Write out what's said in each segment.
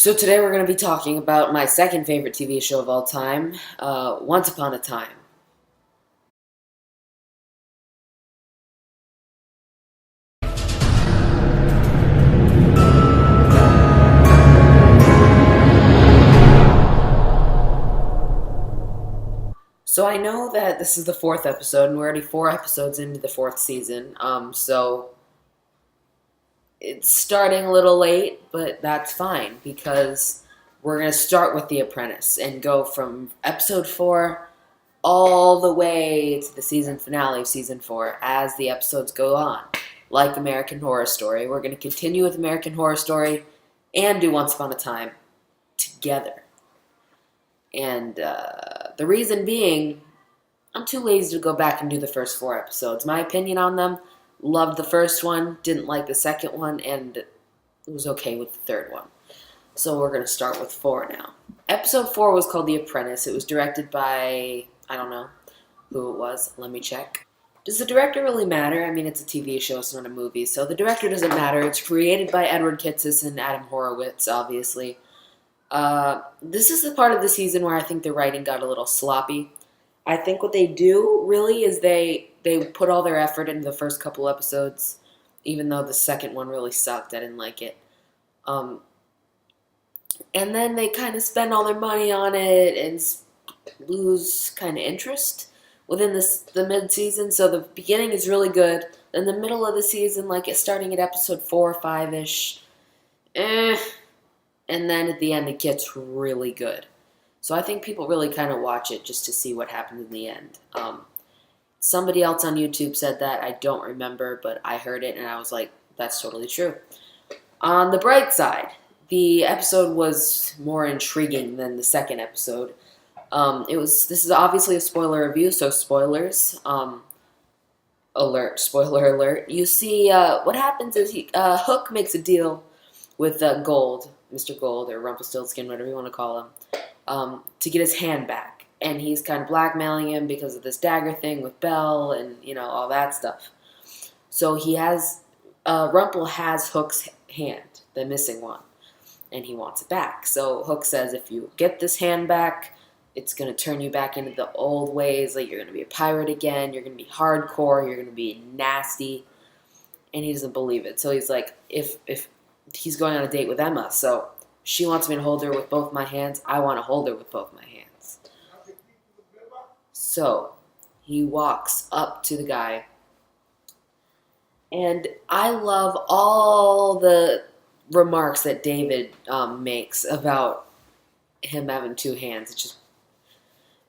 So today we're going to be talking about my second favorite TV show of all time, Once Upon a Time. So I know that this is the fourth episode, and we're already 4 episodes into the fourth season. So it's starting a little late, but that's fine because we're going to start with The Apprentice and go from episode 4 all the way to the season finale of season 4 as the episodes go on. Like American Horror Story, we're going to continue with American Horror Story and do Once Upon a Time together. And the reason being, I'm too lazy to go back and do the first 4 episodes. My opinion on them, loved the first one, didn't like the second one, and was okay with the third one. So we're going to start with 4 now. Episode 4 was called The Apprentice. It was directed by, I don't know who it was. Let me check. Does the director really matter? I mean, it's a TV show, it's not a movie, so the director doesn't matter. It's created by Edward Kitsis and Adam Horowitz, obviously. This is the part of the season where I think the writing got a little sloppy. I think what they do, really, is they put all their effort into the first couple episodes, even though the second one really sucked. I didn't like it. And then they kind of spend all their money on it and lose kind of interest within the mid-season. So the beginning is really good. Then the middle of the season, like it's starting at episode 4 or 5-ish, and then at the end it gets really good. So I think people really kind of watch it just to see what happens in the end. Somebody else on YouTube said that. I don't remember, but I heard it and I was like, that's totally true. On the bright side, the episode was more intriguing than the second episode. This is obviously a spoiler review, so spoilers. Spoiler alert. You see, what happens is Hook makes a deal with Gold, Mr. Gold, or Rumpelstiltskin, whatever you want to call him, to get his hand back. And he's kind of blackmailing him because of this dagger thing with Belle and, all that stuff. So Rumpel has Hook's hand, the missing one, and he wants it back. So Hook says, if you get this hand back, it's going to turn you back into the old ways. Like, you're going to be a pirate again. You're going to be hardcore. You're going to be nasty. And he doesn't believe it. So he's like, if he's going on a date with Emma, so she wants me to hold her with both my hands. I want to hold her with both my hands. So he walks up to the guy. And I love all the remarks that David makes about him having 2 hands.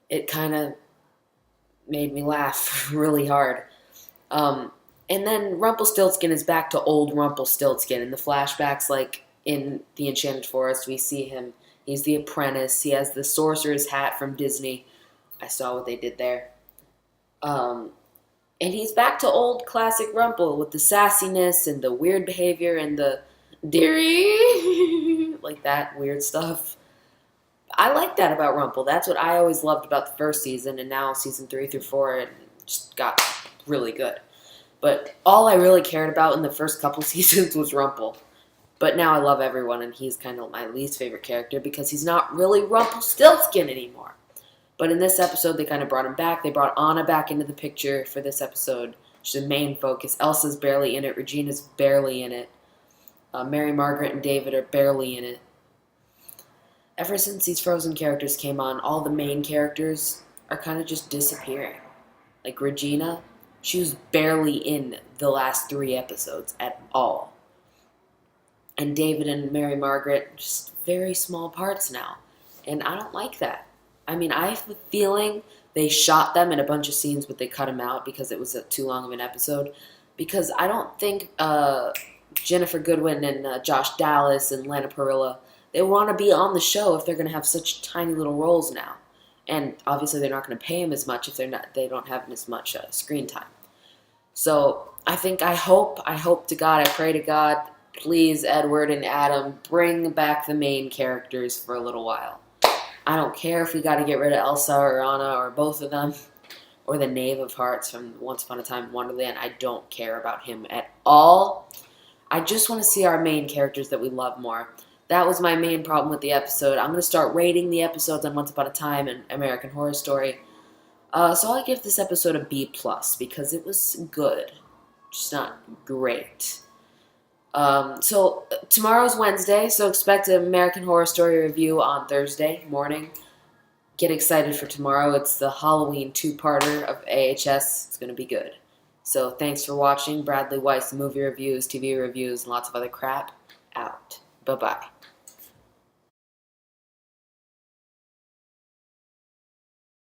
It kind of made me laugh really hard. And then Rumpelstiltskin is back to old Rumpelstiltskin. In the flashbacks, like in The Enchanted Forest, we see him. He's the apprentice. He has the sorcerer's hat from Disney. I saw what they did there. And he's back to old classic Rumpel with the sassiness and the weird behavior and the dearie, like that weird stuff. I like that about Rumpel. That's what I always loved about the first season, and now season 3 through 4 it just got really good. But all I really cared about in the first couple seasons was Rumpel. But now I love everyone, and he's kind of my least favorite character because he's not really Rumpelstiltskin anymore. But in this episode, they kind of brought him back. They brought Anna back into the picture for this episode. She's the main focus. Elsa's barely in it. Regina's barely in it. Mary Margaret and David are barely in it. Ever since these Frozen characters came on, all the main characters are kind of just disappearing. Like Regina, she was barely in the last 3 episodes at all. And David and Mary Margaret, just very small parts now. And I don't like that. I mean, I have a feeling they shot them in a bunch of scenes, but they cut them out because it was too long of an episode. Because I don't think Jennifer Goodwin and Josh Dallas and Lana Parrilla, they want to be on the show if they're going to have such tiny little roles now. And obviously they're not going to pay them as much if they don't have as much screen time. So I hope to God, I pray to God, please, Edward and Adam, bring back the main characters for a little while. I don't care if we got to get rid of Elsa or Anna or both of them, or the Knave of Hearts from Once Upon a Time in Wonderland. I don't care about him at all. I just want to see our main characters that we love more. That was my main problem with the episode. I'm going to start rating the episodes on Once Upon a Time and American Horror Story. So I'll give this episode a B+, because it was good. Just not great. So tomorrow's Wednesday, so expect an American Horror Story review on Thursday morning. Get excited for tomorrow. It's the Halloween 2-parter of AHS. It's going to be good. So thanks for watching. Bradley Weiss movie reviews, TV reviews, and lots of other crap. Out. Bye-bye.